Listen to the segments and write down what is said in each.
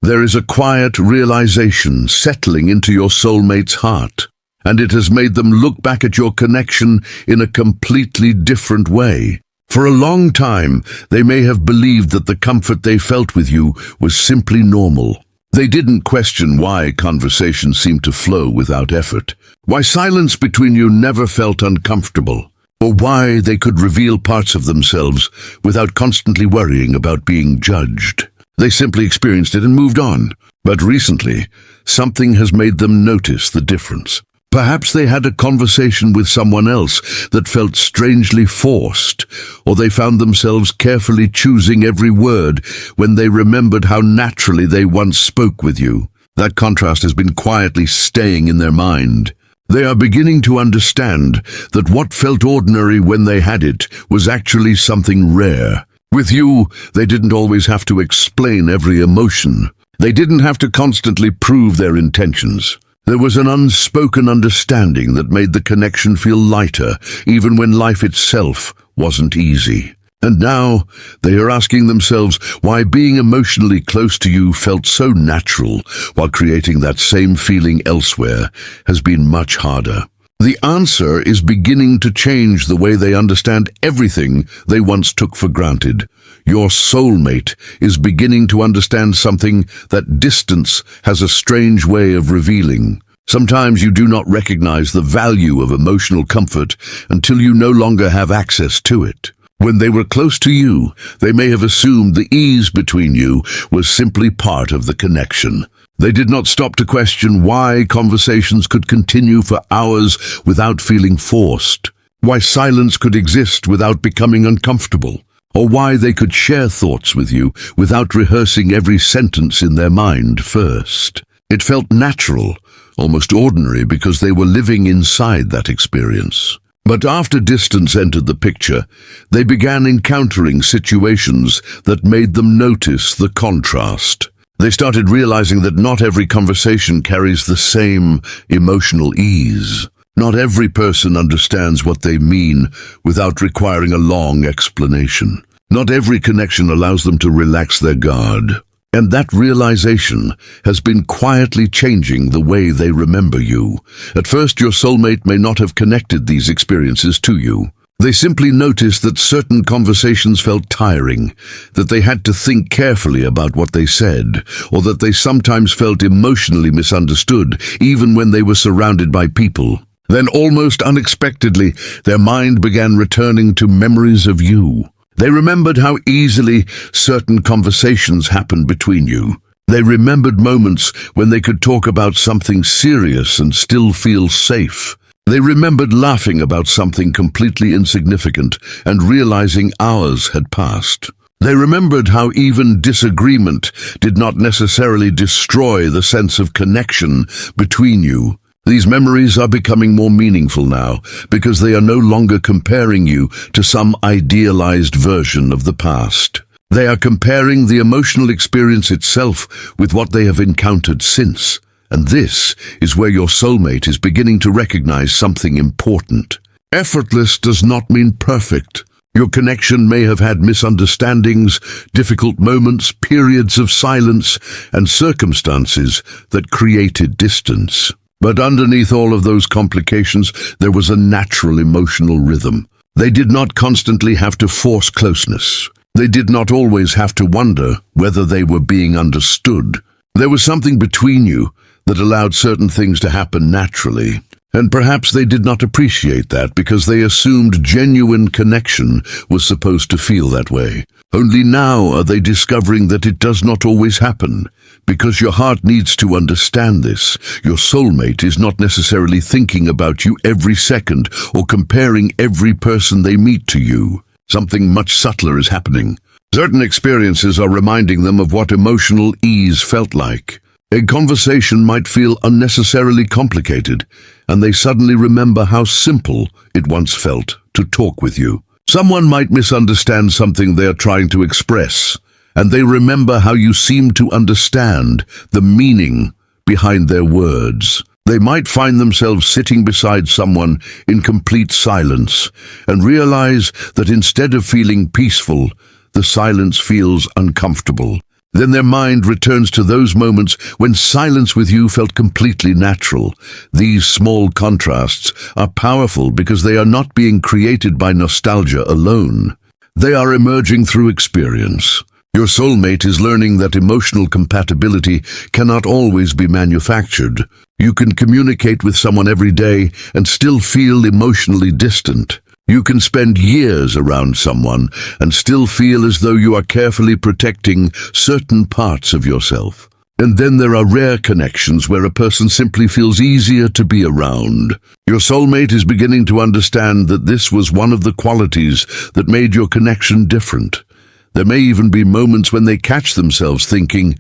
There is a quiet realization settling into your soulmate's heart, and it has made them look back at your connection in a completely different way. For a long time, they may have believed that the comfort they felt with you was simply normal. They didn't question why conversations seemed to flow without effort, why silence between you never felt uncomfortable, or why they could reveal parts of themselves without constantly worrying about being judged. They simply experienced it and moved on. But recently, something has made them notice the difference. Perhaps they had a conversation with someone else that felt strangely forced, or they found themselves carefully choosing every word when they remembered how naturally they once spoke with you. That contrast has been quietly staying in their mind. They are beginning to understand that what felt ordinary when they had it was actually something rare. With you, they didn't always have to explain every emotion. They didn't have to constantly prove their intentions. There was an unspoken understanding that made the connection feel lighter, even when life itself wasn't easy. And now, they are asking themselves why being emotionally close to you felt so natural, while creating that same feeling elsewhere has been much harder. The answer is beginning to change the way they understand everything they once took for granted. Your soulmate is beginning to understand something that distance has a strange way of revealing. Sometimes you do not recognize the value of emotional comfort until you no longer have access to it. When they were close to you, they may have assumed the ease between you was simply part of the connection. They did not stop to question why conversations could continue for hours without feeling forced, why silence could exist without becoming uncomfortable, or why they could share thoughts with you without rehearsing every sentence in their mind first. It felt natural, almost ordinary, because they were living inside that experience. But after distance entered the picture, they began encountering situations that made them notice the contrast. They started realizing that not every conversation carries the same emotional ease. Not every person understands what they mean without requiring a long explanation. Not every connection allows them to relax their guard. And that realization has been quietly changing the way they remember you. At first, your soulmate may not have connected these experiences to you. They simply noticed that certain conversations felt tiring, that they had to think carefully about what they said, or that they sometimes felt emotionally misunderstood, even when they were surrounded by people. Then, almost unexpectedly, their mind began returning to memories of you. They remembered how easily certain conversations happened between you. They remembered moments when they could talk about something serious and still feel safe. They remembered laughing about something completely insignificant and realizing hours had passed. They remembered how even disagreement did not necessarily destroy the sense of connection between you. These memories are becoming more meaningful now because they are no longer comparing you to some idealized version of the past. They are comparing the emotional experience itself with what they have encountered since. And this is where your soulmate is beginning to recognize something important. Effortless does not mean perfect. Your connection may have had misunderstandings, difficult moments, periods of silence, and circumstances that created distance. But underneath all of those complications, there was a natural emotional rhythm. They did not constantly have to force closeness. They did not always have to wonder whether they were being understood. There was something between you that allowed certain things to happen naturally. And perhaps they did not appreciate that because they assumed genuine connection was supposed to feel that way. Only now are they discovering that it does not always happen. Because your heart needs to understand this. Your soulmate is not necessarily thinking about you every second or comparing every person they meet to you. Something much subtler is happening. Certain experiences are reminding them of what emotional ease felt like. A conversation might feel unnecessarily complicated, and they suddenly remember how simple it once felt to talk with you. Someone might misunderstand something they are trying to express, and they remember how you seem to understand the meaning behind their words. They might find themselves sitting beside someone in complete silence and realize that instead of feeling peaceful, the silence feels uncomfortable. Then their mind returns to those moments when silence with you felt completely natural. These small contrasts are powerful because they are not being created by nostalgia alone. They are emerging through experience. Your soulmate is learning that emotional compatibility cannot always be manufactured. You can communicate with someone every day and still feel emotionally distant. You can spend years around someone and still feel as though you are carefully protecting certain parts of yourself. And then there are rare connections where a person simply feels easier to be around. Your soulmate is beginning to understand that this was one of the qualities that made your connection different. There may even be moments when they catch themselves thinking,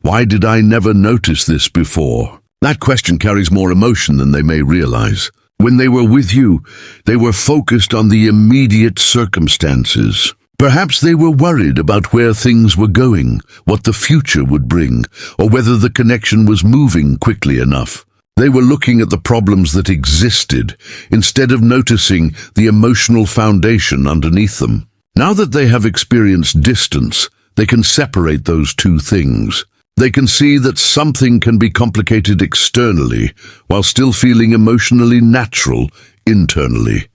"Why did I never notice this before?" That question carries more emotion than they may realize. When they were with you, they were focused on the immediate circumstances. Perhaps they were worried about where things were going, what the future would bring, or whether the connection was moving quickly enough. They were looking at the problems that existed, instead of noticing the emotional foundation underneath them. Now that they have experienced distance, they can separate those two things. They can see that something can be complicated externally while still feeling emotionally natural internally.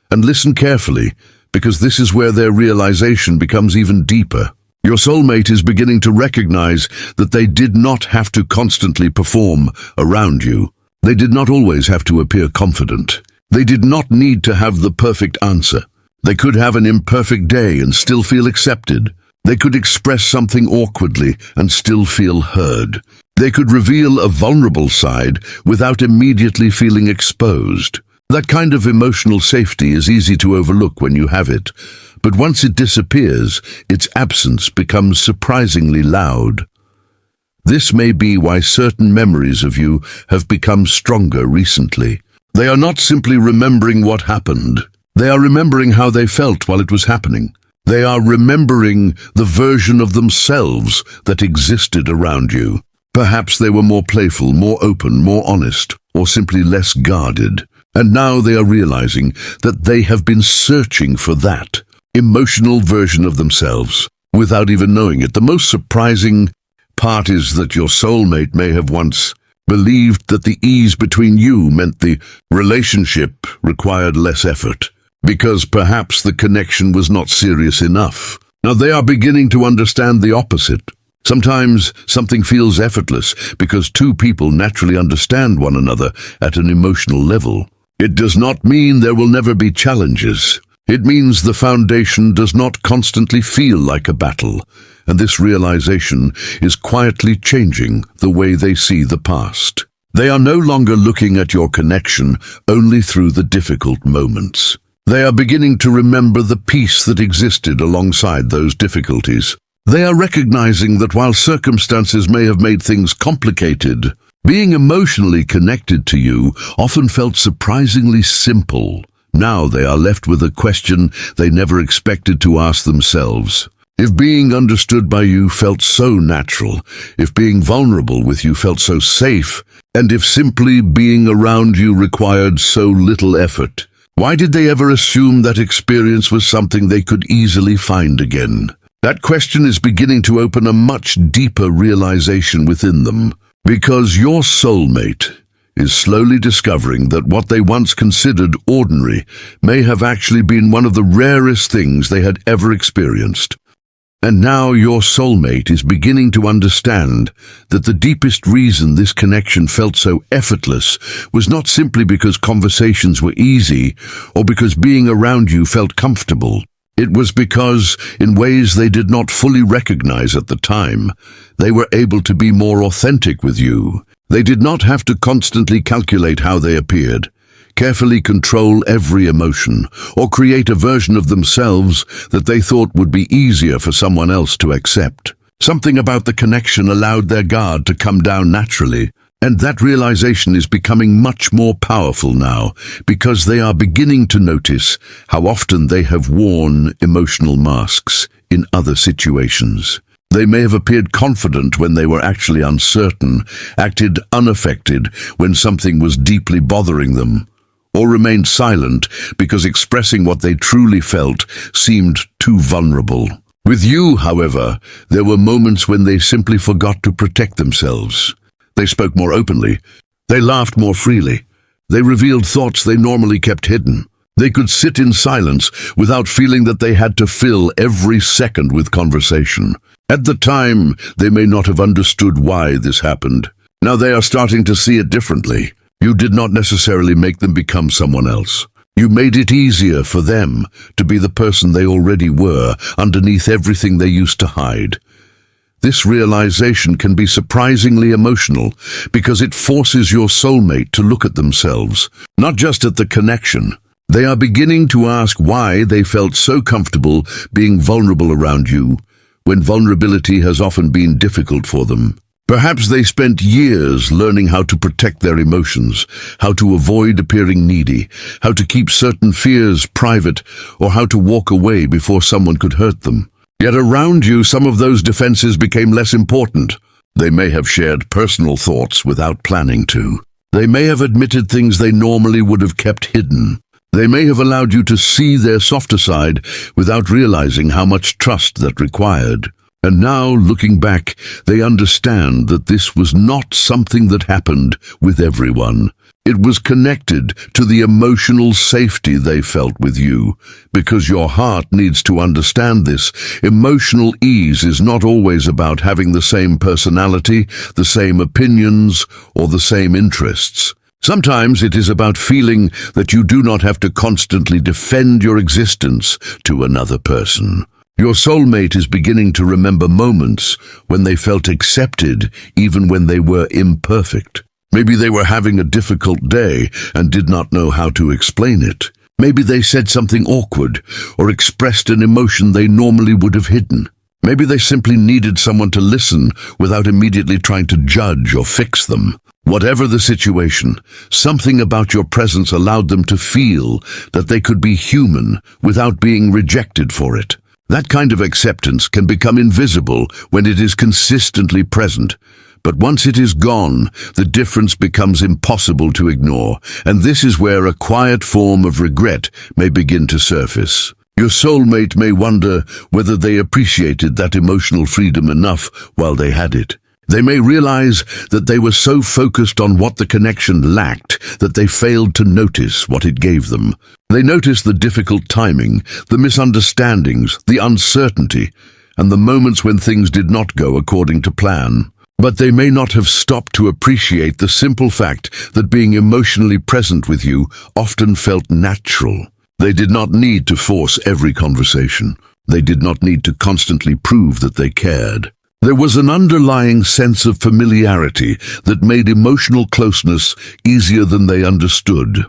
And listen carefully, because this is where their realization becomes even deeper. Your soulmate is beginning to recognize that they did not have to constantly perform around you. They did not always have to appear confident. They did not need to have the perfect answer. They could have an imperfect day and still feel accepted. They could express something awkwardly and still feel heard. They could reveal a vulnerable side without immediately feeling exposed. That kind of emotional safety is easy to overlook when you have it, but once it disappears, its absence becomes surprisingly loud. This may be why certain memories of you have become stronger recently. They are not simply remembering what happened. They are remembering how they felt while it was happening. They are remembering the version of themselves that existed around you. Perhaps they were more playful, more open, more honest, or simply less guarded. And now they are realizing that they have been searching for that emotional version of themselves without even knowing it. The most surprising part is that your soulmate may have once believed that the ease between you meant the relationship required less effort, because perhaps the connection was not serious enough. Now they are beginning to understand the opposite. Sometimes something feels effortless because two people naturally understand one another at an emotional level. It does not mean there will never be challenges. It means the foundation does not constantly feel like a battle, and this realization is quietly changing the way they see the past. They are no longer looking at your connection only through the difficult moments. They are beginning to remember the peace that existed alongside those difficulties. They are recognizing that while circumstances may have made things complicated, being emotionally connected to you often felt surprisingly simple. Now they are left with a question they never expected to ask themselves. If being understood by you felt so natural, if being vulnerable with you felt so safe, and if simply being around you required so little effort, why did they ever assume that experience was something they could easily find again? That question is beginning to open a much deeper realization within them, because your soulmate is slowly discovering that what they once considered ordinary may have actually been one of the rarest things they had ever experienced. And now your soulmate is beginning to understand that the deepest reason this connection felt so effortless was not simply because conversations were easy or because being around you felt comfortable. It was because, in ways they did not fully recognize at the time, they were able to be more authentic with you. They did not have to constantly calculate how they appeared, carefully control every emotion, or create a version of themselves that they thought would be easier for someone else to accept. Something about the connection allowed their guard to come down naturally, and that realization is becoming much more powerful now because they are beginning to notice how often they have worn emotional masks in other situations. They may have appeared confident when they were actually uncertain, acted unaffected when something was deeply bothering them, or remained silent because expressing what they truly felt seemed too vulnerable. With you, however, there were moments when they simply forgot to protect themselves. They spoke more openly. They laughed more freely. They revealed thoughts they normally kept hidden. They could sit in silence without feeling that they had to fill every second with conversation. At the time, they may not have understood why this happened. Now they are starting to see it differently. You did not necessarily make them become someone else. You made it easier for them to be the person they already were, underneath everything they used to hide. This realization can be surprisingly emotional because it forces your soulmate to look at themselves, not just at the connection. They are beginning to ask why they felt so comfortable being vulnerable around you, when vulnerability has often been difficult for them. Perhaps they spent years learning how to protect their emotions, how to avoid appearing needy, how to keep certain fears private, or how to walk away before someone could hurt them. Yet around you, some of those defenses became less important. They may have shared personal thoughts without planning to. They may have admitted things they normally would have kept hidden. They may have allowed you to see their softer side without realizing how much trust that required. And now, looking back, they understand that this was not something that happened with everyone. It was connected to the emotional safety they felt with you. Because your heart needs to understand this, emotional ease is not always about having the same personality, the same opinions, or the same interests. Sometimes it is about feeling that you do not have to constantly defend your existence to another person. Your soulmate is beginning to remember moments when they felt accepted even when they were imperfect. Maybe they were having a difficult day and did not know how to explain it. Maybe they said something awkward or expressed an emotion they normally would have hidden. Maybe they simply needed someone to listen without immediately trying to judge or fix them. Whatever the situation, something about your presence allowed them to feel that they could be human without being rejected for it. That kind of acceptance can become invisible when it is consistently present. But once it is gone, the difference becomes impossible to ignore, and this is where a quiet form of regret may begin to surface. Your soulmate may wonder whether they appreciated that emotional freedom enough while they had it. They may realize that they were so focused on what the connection lacked that they failed to notice what it gave them. They noticed the difficult timing, the misunderstandings, the uncertainty, and the moments when things did not go according to plan. But they may not have stopped to appreciate the simple fact that being emotionally present with you often felt natural. They did not need to force every conversation. They did not need to constantly prove that they cared. There was an underlying sense of familiarity that made emotional closeness easier than they understood.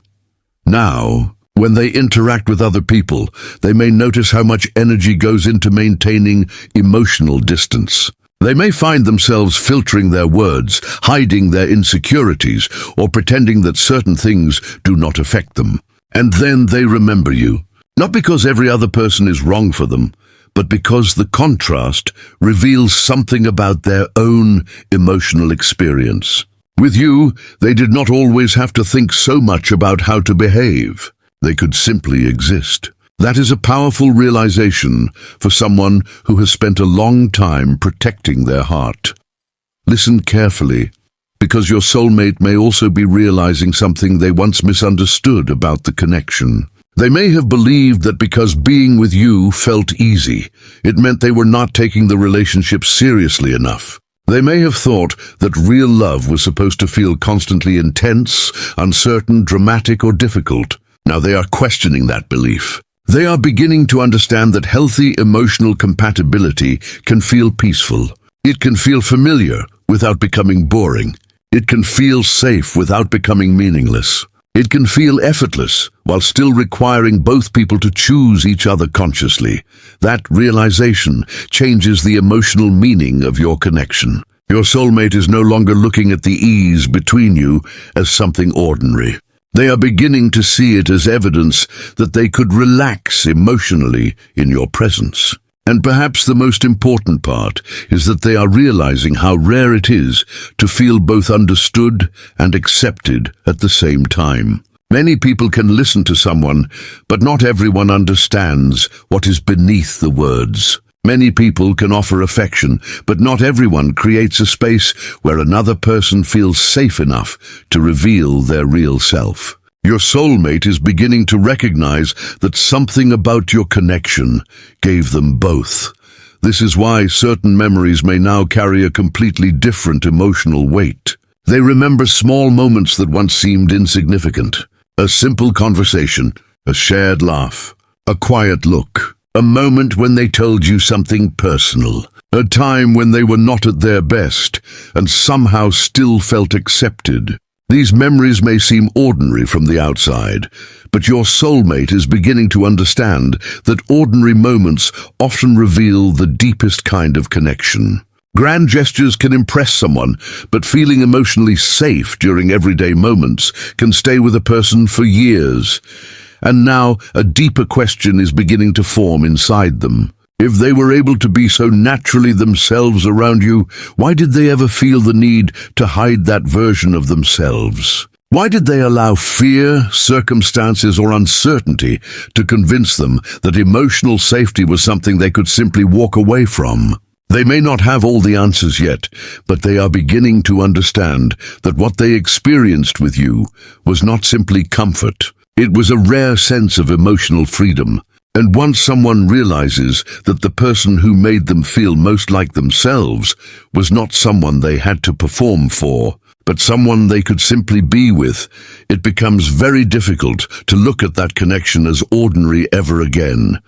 Now, when they interact with other people, they may notice how much energy goes into maintaining emotional distance. They may find themselves filtering their words, hiding their insecurities, or pretending that certain things do not affect them. And then they remember you, not because every other person is wrong for them, but because the contrast reveals something about their own emotional experience. With you, they did not always have to think so much about how to behave. They could simply exist. That is a powerful realization for someone who has spent a long time protecting their heart. Listen carefully, because your soulmate may also be realizing something they once misunderstood about the connection. They may have believed that because being with you felt easy, it meant they were not taking the relationship seriously enough. They may have thought that real love was supposed to feel constantly intense, uncertain, dramatic, or difficult. Now they are questioning that belief. They are beginning to understand that healthy emotional compatibility can feel peaceful. It can feel familiar without becoming boring. It can feel safe without becoming meaningless. It can feel effortless while still requiring both people to choose each other consciously. That realization changes the emotional meaning of your connection. Your soulmate is no longer looking at the ease between you as something ordinary. They are beginning to see it as evidence that they could relax emotionally in your presence. And perhaps the most important part is that they are realizing how rare it is to feel both understood and accepted at the same time. Many people can listen to someone, but not everyone understands what is beneath the words. Many people can offer affection, but not everyone creates a space where another person feels safe enough to reveal their real self. Your soulmate is beginning to recognize that something about your connection gave them both. This is why certain memories may now carry a completely different emotional weight. They remember small moments that once seemed insignificant. A simple conversation, a shared laugh, a quiet look, a moment when they told you something personal, a time when they were not at their best and somehow still felt accepted. These memories may seem ordinary from the outside, but your soulmate is beginning to understand that ordinary moments often reveal the deepest kind of connection. Grand gestures can impress someone, but feeling emotionally safe during everyday moments can stay with a person for years. And now a deeper question is beginning to form inside them. If they were able to be so naturally themselves around you, why did they ever feel the need to hide that version of themselves? Why did they allow fear, circumstances, or uncertainty to convince them that emotional safety was something they could simply walk away from? They may not have all the answers yet, but they are beginning to understand that what they experienced with you was not simply comfort. It was a rare sense of emotional freedom. And once someone realizes that the person who made them feel most like themselves was not someone they had to perform for, but someone they could simply be with, it becomes very difficult to look at that connection as ordinary ever again.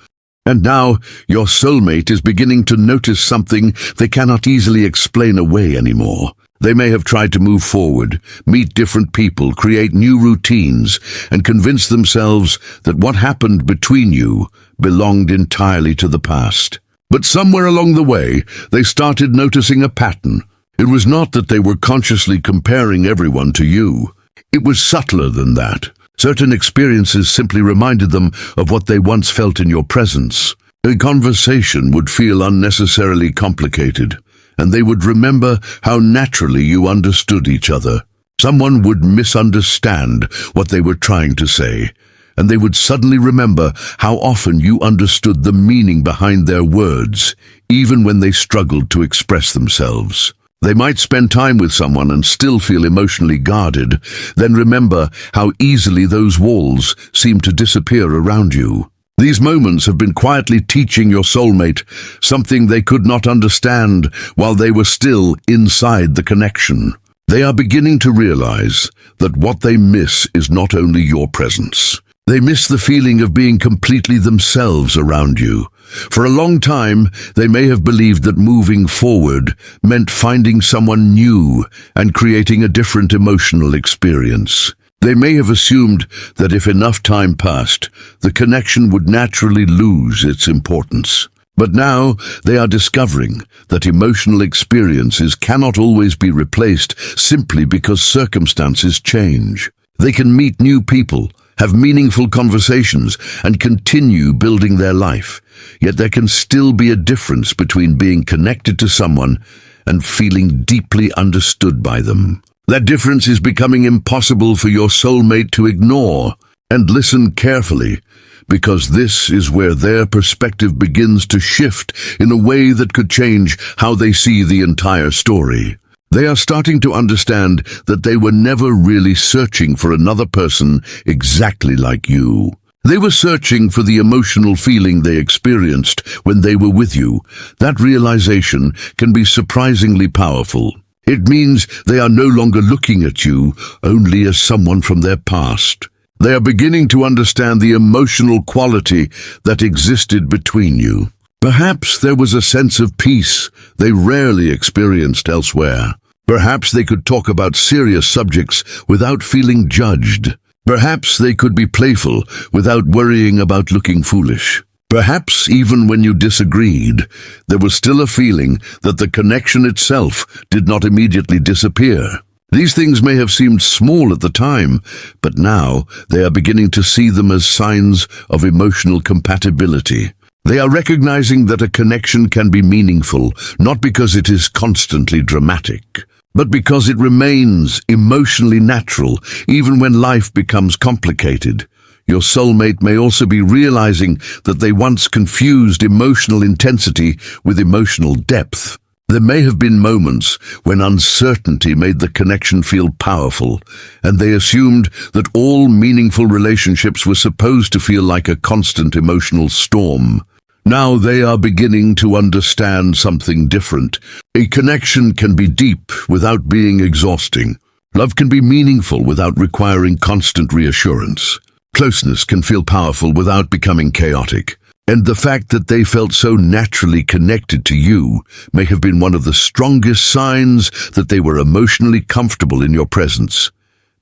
And now, your soulmate is beginning to notice something they cannot easily explain away anymore. They may have tried to move forward, meet different people, create new routines, and convince themselves that what happened between you belonged entirely to the past. But somewhere along the way, they started noticing a pattern. It was not that they were consciously comparing everyone to you. It was subtler than that. Certain experiences simply reminded them of what they once felt in your presence. A conversation would feel unnecessarily complicated, and they would remember how naturally you understood each other. Someone would misunderstand what they were trying to say, and they would suddenly remember how often you understood the meaning behind their words, even when they struggled to express themselves. They might spend time with someone and still feel emotionally guarded, then remember how easily those walls seem to disappear around you. These moments have been quietly teaching your soulmate something they could not understand while they were still inside the connection. They are beginning to realize that what they miss is not only your presence. They miss the feeling of being completely themselves around you. For a long time, they may have believed that moving forward meant finding someone new and creating a different emotional experience. They may have assumed that if enough time passed, the connection would naturally lose its importance. But now they are discovering that emotional experiences cannot always be replaced simply because circumstances change. They can meet new people, have meaningful conversations, and continue building their life. Yet there can still be a difference between being connected to someone and feeling deeply understood by them. That difference is becoming impossible for your soulmate to ignore. And listen carefully, because this is where their perspective begins to shift in a way that could change how they see the entire story. They are starting to understand that they were never really searching for another person exactly like you. They were searching for the emotional feeling they experienced when they were with you. That realization can be surprisingly powerful. It means they are no longer looking at you only as someone from their past. They are beginning to understand the emotional quality that existed between you. Perhaps there was a sense of peace they rarely experienced elsewhere. Perhaps they could talk about serious subjects without feeling judged. Perhaps they could be playful without worrying about looking foolish. Perhaps even when you disagreed, there was still a feeling that the connection itself did not immediately disappear. These things may have seemed small at the time, but now they are beginning to see them as signs of emotional compatibility. They are recognizing that a connection can be meaningful, not because it is constantly dramatic, but because it remains emotionally natural, even when life becomes complicated. Your soulmate may also be realizing that they once confused emotional intensity with emotional depth. There may have been moments when uncertainty made the connection feel powerful, and they assumed that all meaningful relationships were supposed to feel like a constant emotional storm. Now they are beginning to understand something different. A connection can be deep without being exhausting. Love can be meaningful without requiring constant reassurance. Closeness can feel powerful without becoming chaotic. And the fact that they felt so naturally connected to you may have been one of the strongest signs that they were emotionally comfortable in your presence.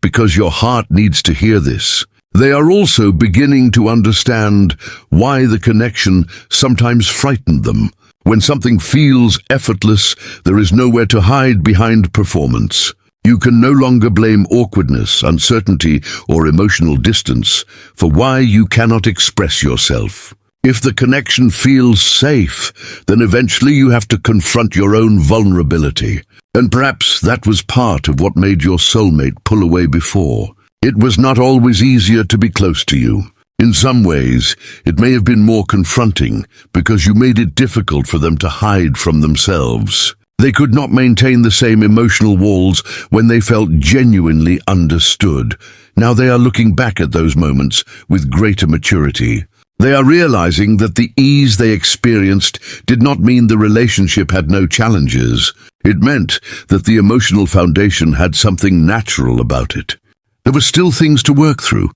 Because your heart needs to hear this. They are also beginning to understand why the connection sometimes frightened them. When something feels effortless, there is nowhere to hide behind performance. You can no longer blame awkwardness, uncertainty, or emotional distance for why you cannot express yourself. If the connection feels safe, then eventually you have to confront your own vulnerability. And perhaps that was part of what made your soulmate pull away before. It was not always easier to be close to you. In some ways, it may have been more confronting because you made it difficult for them to hide from themselves. They could not maintain the same emotional walls when they felt genuinely understood. Now they are looking back at those moments with greater maturity. They are realizing that the ease they experienced did not mean the relationship had no challenges. It meant that the emotional foundation had something natural about it. There were still things to work through.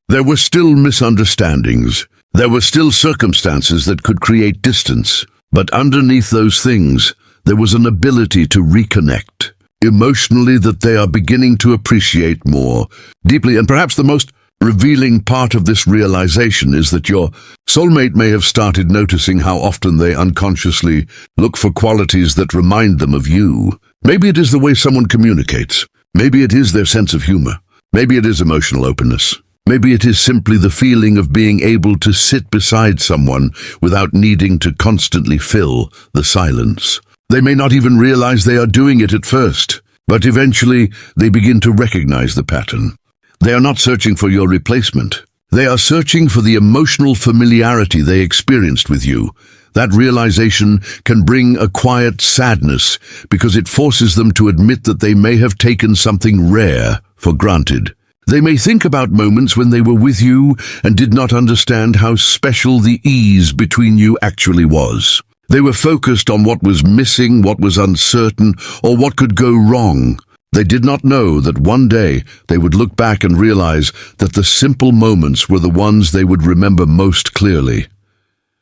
There were still misunderstandings. There were still circumstances that could create distance. But underneath those things, there was an ability to reconnect. Emotionally, that they are beginning to appreciate more deeply. And perhaps the most revealing part of this realization is that your soulmate may have started noticing how often they unconsciously look for qualities that remind them of you. Maybe it is the way someone communicates. Maybe it is their sense of humor. Maybe it is emotional openness. Maybe it is simply the feeling of being able to sit beside someone without needing to constantly fill the silence. They may not even realize they are doing it at first, but eventually they begin to recognize the pattern. They are not searching for your replacement. They are searching for the emotional familiarity they experienced with you. That realization can bring a quiet sadness because it forces them to admit that they may have taken something rare for granted. They may think about moments when they were with you and did not understand how special the ease between you actually was. They were focused on what was missing, what was uncertain, or what could go wrong. They did not know that one day they would look back and realize that the simple moments were the ones they would remember most clearly.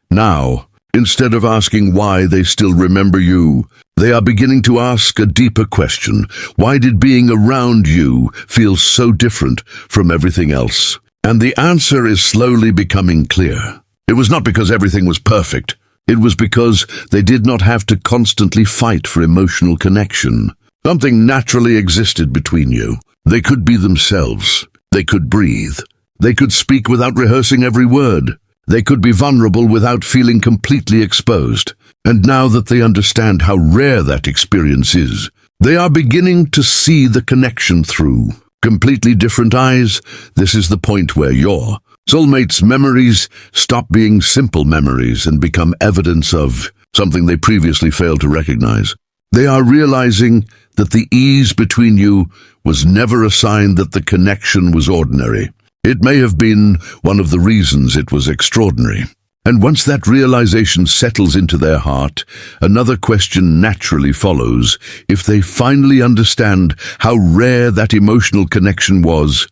Now, instead of asking why they still remember you, they are beginning to ask a deeper question. Why did being around you feel so different from everything else? And the answer is slowly becoming clear. It was not because everything was perfect. It was because they did not have to constantly fight for emotional connection. Something naturally existed between you. They could be themselves. They could breathe. They could speak without rehearsing every word. They could be vulnerable without feeling completely exposed. And now that they understand how rare that experience is, they are beginning to see the connection through completely different eyes. This is the point where your soulmate's memories stop being simple memories and become evidence of something they previously failed to recognize. They are realizing that the ease between you was never a sign that the connection was ordinary. It may have been one of the reasons it was extraordinary. And once that realization settles into their heart, another question naturally follows. If they finally understand how rare that emotional connection was,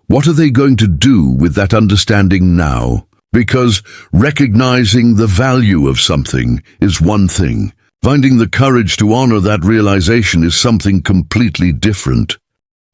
what are they going to do with that understanding now? Because recognizing the value of something is one thing. Finding the courage to honor that realization is something completely different.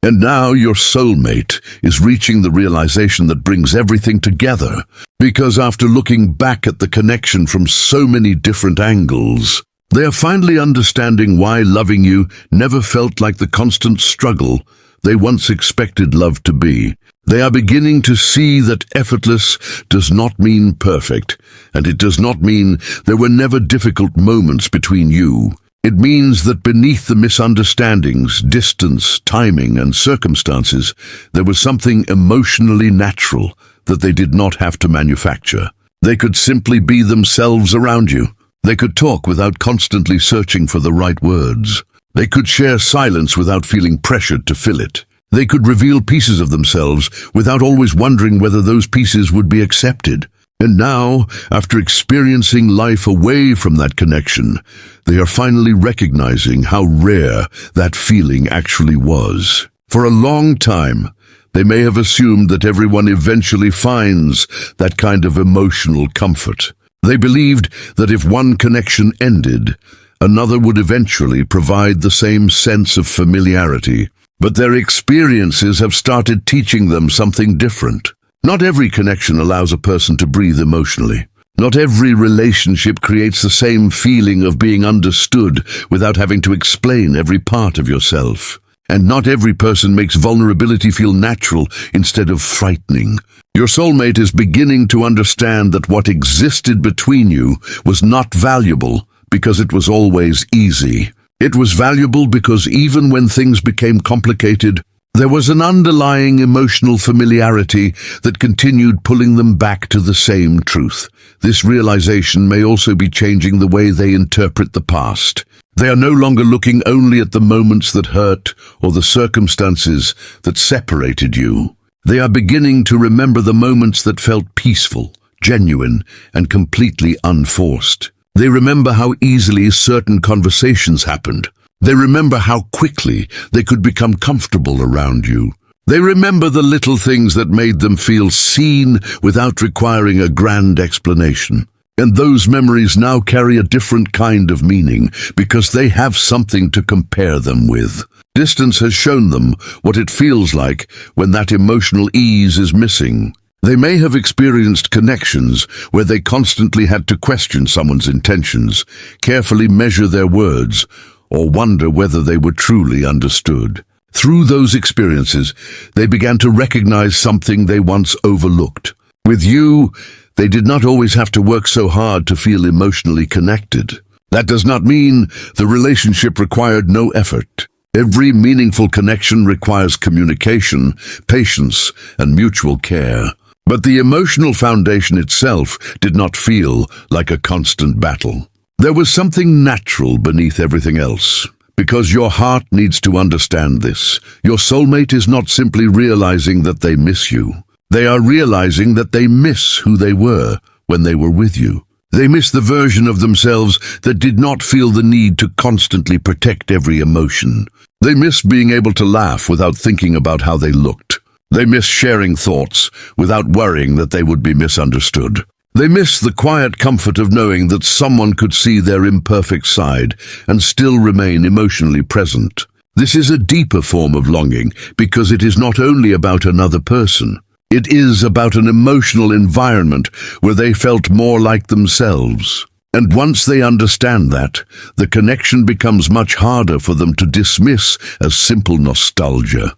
And now your soulmate is reaching the realization that brings everything together, because after looking back at the connection from so many different angles, they are finally understanding why loving you never felt like the constant struggle they once expected love to be. They are beginning to see that effortless does not mean perfect, and it does not mean there were never difficult moments between you. It means that beneath the misunderstandings, distance, timing, and circumstances, there was something emotionally natural that they did not have to manufacture. They could simply be themselves around you. They could talk without constantly searching for the right words. They could share silence without feeling pressured to fill it. They could reveal pieces of themselves without always wondering whether those pieces would be accepted. And now, after experiencing life away from that connection, they are finally recognizing how rare that feeling actually was. For a long time, they may have assumed that everyone eventually finds that kind of emotional comfort. They believed that if one connection ended, another would eventually provide the same sense of familiarity. But their experiences have started teaching them something different. Not every connection allows a person to breathe emotionally. Not every relationship creates the same feeling of being understood without having to explain every part of yourself. And not every person makes vulnerability feel natural instead of frightening. Your soulmate is beginning to understand that what existed between you was not valuable because it was always easy. It was valuable because even when things became complicated, there was an underlying emotional familiarity that continued pulling them back to the same truth. This realization may also be changing the way they interpret the past. They are no longer looking only at the moments that hurt or the circumstances that separated you. They are beginning to remember the moments that felt peaceful, genuine, and completely unforced. They remember how easily certain conversations happened. They remember how quickly they could become comfortable around you. They remember the little things that made them feel seen without requiring a grand explanation. And those memories now carry a different kind of meaning because they have something to compare them with. Distance has shown them what it feels like when that emotional ease is missing. They may have experienced connections where they constantly had to question someone's intentions, carefully measure their words, or wonder whether they were truly understood. Through those experiences, they began to recognize something they once overlooked. With you, they did not always have to work so hard to feel emotionally connected. That does not mean the relationship required no effort. Every meaningful connection requires communication, patience, and mutual care. But the emotional foundation itself did not feel like a constant battle. There was something natural beneath everything else. Because your heart needs to understand this. Your soulmate is not simply realizing that they miss you. They are realizing that they miss who they were when they were with you. They miss the version of themselves that did not feel the need to constantly protect every emotion. They miss being able to laugh without thinking about how they looked. They miss sharing thoughts without worrying that they would be misunderstood. They miss the quiet comfort of knowing that someone could see their imperfect side and still remain emotionally present. This is a deeper form of longing because it is not only about another person. It is about an emotional environment where they felt more like themselves. And once they understand that, the connection becomes much harder for them to dismiss as simple nostalgia.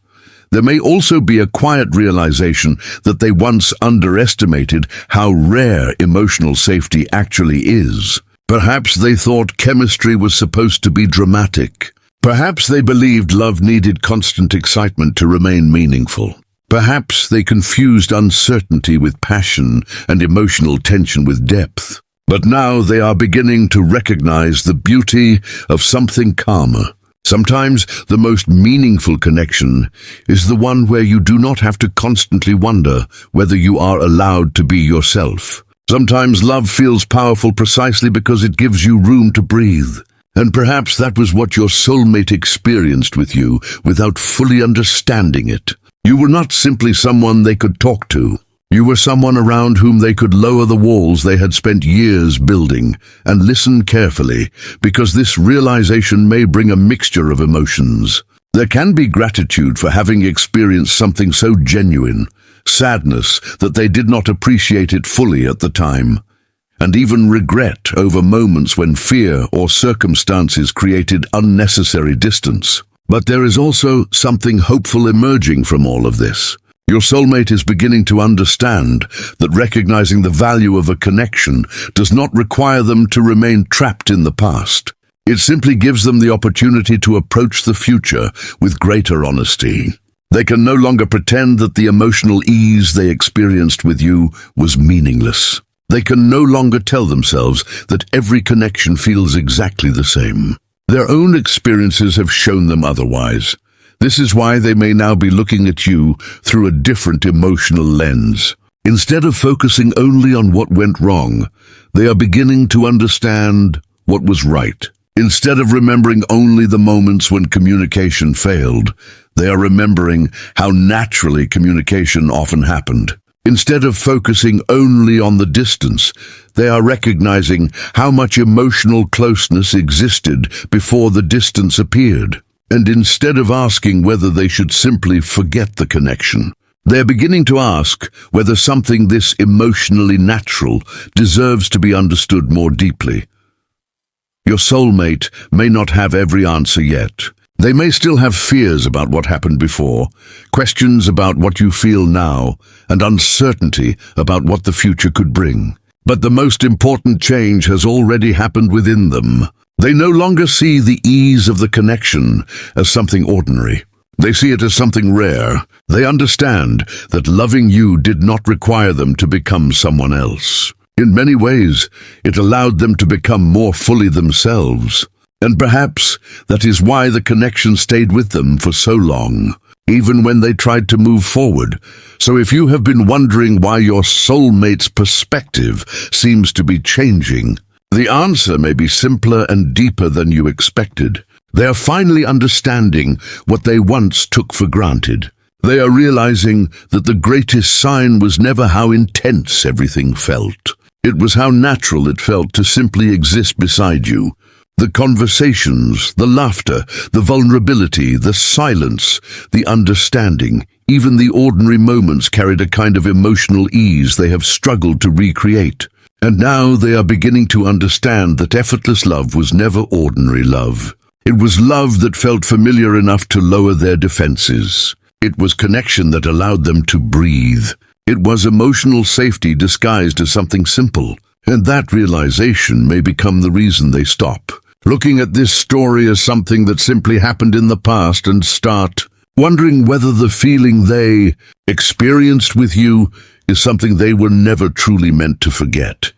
There may also be a quiet realization that they once underestimated how rare emotional safety actually is. Perhaps they thought chemistry was supposed to be dramatic. Perhaps they believed love needed constant excitement to remain meaningful. Perhaps they confused uncertainty with passion and emotional tension with depth. But now they are beginning to recognize the beauty of something calmer. Sometimes the most meaningful connection is the one where you do not have to constantly wonder whether you are allowed to be yourself. Sometimes love feels powerful precisely because it gives you room to breathe. And perhaps that was what your soulmate experienced with you without fully understanding it. You were not simply someone they could talk to. You were someone around whom they could lower the walls they had spent years building and listen carefully, because this realization may bring a mixture of emotions. There can be gratitude for having experienced something so genuine, sadness that they did not appreciate it fully at the time, and even regret over moments when fear or circumstances created unnecessary distance. But there is also something hopeful emerging from all of this. Your soulmate is beginning to understand that recognizing the value of a connection does not require them to remain trapped in the past. It simply gives them the opportunity to approach the future with greater honesty. They can no longer pretend that the emotional ease they experienced with you was meaningless. They can no longer tell themselves that every connection feels exactly the same. Their own experiences have shown them otherwise. This is why they may now be looking at you through a different emotional lens. Instead of focusing only on what went wrong, they are beginning to understand what was right. Instead of remembering only the moments when communication failed, they are remembering how naturally communication often happened. Instead of focusing only on the distance, they are recognizing how much emotional closeness existed before the distance appeared. And instead of asking whether they should simply forget the connection, they are beginning to ask whether something this emotionally natural deserves to be understood more deeply. Your soulmate may not have every answer yet. They may still have fears about what happened before, questions about what you feel now, and uncertainty about what the future could bring. But the most important change has already happened within them. They no longer see the ease of the connection as something ordinary. They see it as something rare. They understand that loving you did not require them to become someone else. In many ways, it allowed them to become more fully themselves. And perhaps that is why the connection stayed with them for so long, even when they tried to move forward. So if you have been wondering why your soulmate's perspective seems to be changing, the answer may be simpler and deeper than you expected. They are finally understanding what they once took for granted. They are realizing that the greatest sign was never how intense everything felt. It was how natural it felt to simply exist beside you. The conversations, the laughter, the vulnerability, the silence, the understanding, even the ordinary moments carried a kind of emotional ease they have struggled to recreate. And now they are beginning to understand that effortless love was never ordinary love. It was love that felt familiar enough to lower their defenses. It was connection that allowed them to breathe. It was emotional safety disguised as something simple. And that realization may become the reason they stop looking at this story as something that simply happened in the past and start wondering whether the feeling they experienced with you is something they were never truly meant to forget.